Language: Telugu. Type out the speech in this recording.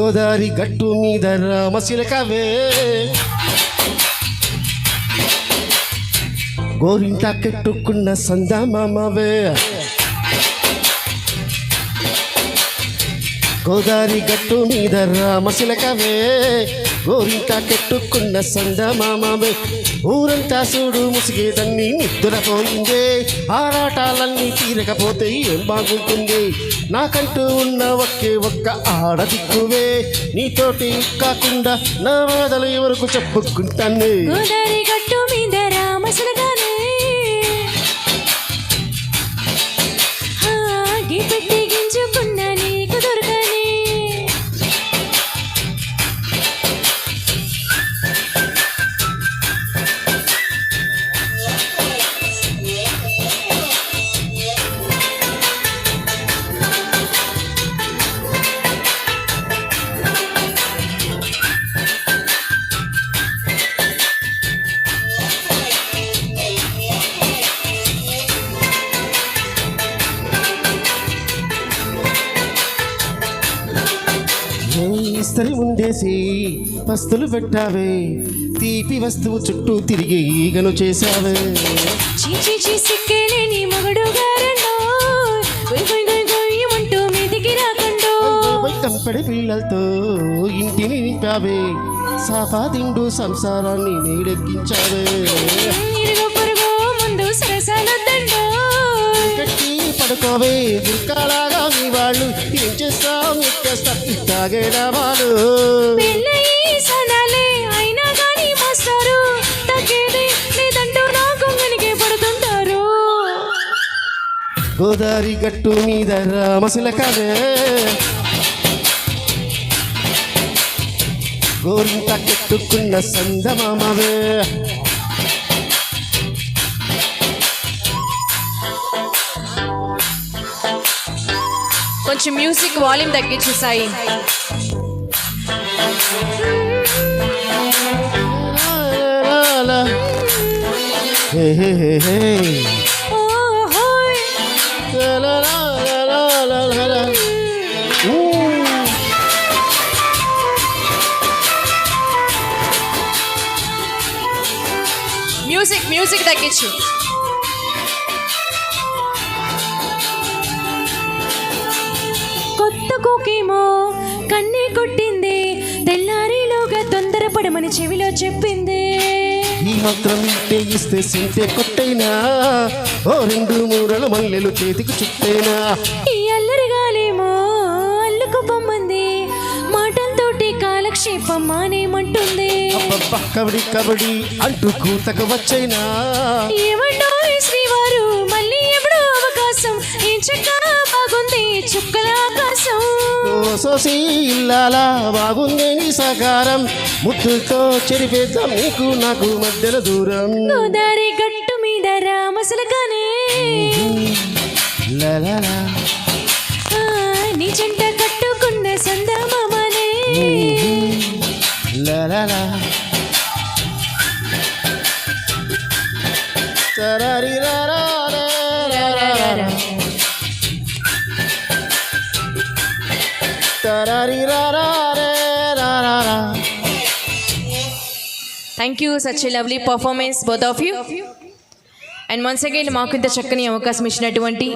గోదారి గట్టు మీద రామశిలకవే గోరింట కట్టుకున్న సందమామవే గోదారి గట్టు మీద రామశిలకవే గోరింట కట్టుకున్న సందమామవే ఊరంతా చూడు ముసిగేదన్నీ నిద్రపోయిందే ఆరాటాలన్నీ తీరకపోతే ఏం బాగుంటుంది నాకంటూ ఉన్న ఒక్క ఆడదిక్కువే నీతోటి కాకుండా నా బాధలు ఎవరికి చెప్పుకుంటాను గోదారి గట్టు మీద రామశిలకనే పెట్టి గింజుకున్న నీకు దొరకని ఇస్తరి ముందేసి పస్తులు పెట్టావే తీపి వస్తువు చుట్టూ తిరిగి ఈగను చేశావే చీచి సిక్కేలేని మగడు గారన్నో అంటూ మీదికి రాకండో కంపెడి పిల్లలతో ఇంటిని నింపావే సాఫా తిండు సంసారాన్ని నీడెక్కించావే ఇరుగు పొరుగు ముందు సరసాలొద్దండో కట్టి పడుకోవే దుర్గాలాగా మీ వాళ్ళు ఏం చేస్తాం ఎక్కేస్తా తాగేడా వాళ్ళు సనాలే అయినా కానీ మాస్టారు తగ్గేది లేదంటూ నా కొంగనికే పడుతుంటారు గోదారి గట్టు మీద రామశిలకవే గోరింట కట్టుకున్న సందమామవే కొంచెం మ్యూజిక్ వాల్యూమ్ తగ్గించు సాయి మ్యూజిక్ తగ్గించు కొత్త కోకేమో కన్నే కొట్టింది తెల్లారిలోగా తొందరపడమని చెవిలో చెప్పింది ఈ మాత్రం ఇంటే ఇస్తే సింటే కొట్టైనా ఓ 2-3 మల్లెలు చేతికి చుట్టైనా ఈ అల్లరిగాలేమో అల్లుకు పొమ్మంది మాటలతోటి కాలక్షేపం మానేమంటుంది కబడి కబడి అంటూ కూతకు వచ్చైనా ఏమండో శ్రీవారు మళ్ళీ ఎప్పుడో అవకాశం ఏం చక్కగా బాగుంది చుక్కల ఆకాశం ఓ సోసి ఇల్లాలా బాగుంది నీ సకారం ముద్దుతో చెరిపేద్దాం నీకు నాకు మధ్యల దూరం గోదారి గట్టు మీద రామశిలకనే నీ చెంట కట్టుకున్న సందమామనే Thank you, such a lovely performance, both of you. And once again, మాకు ఇంత చక్కని అవకాశం ఇచ్చినటువంటి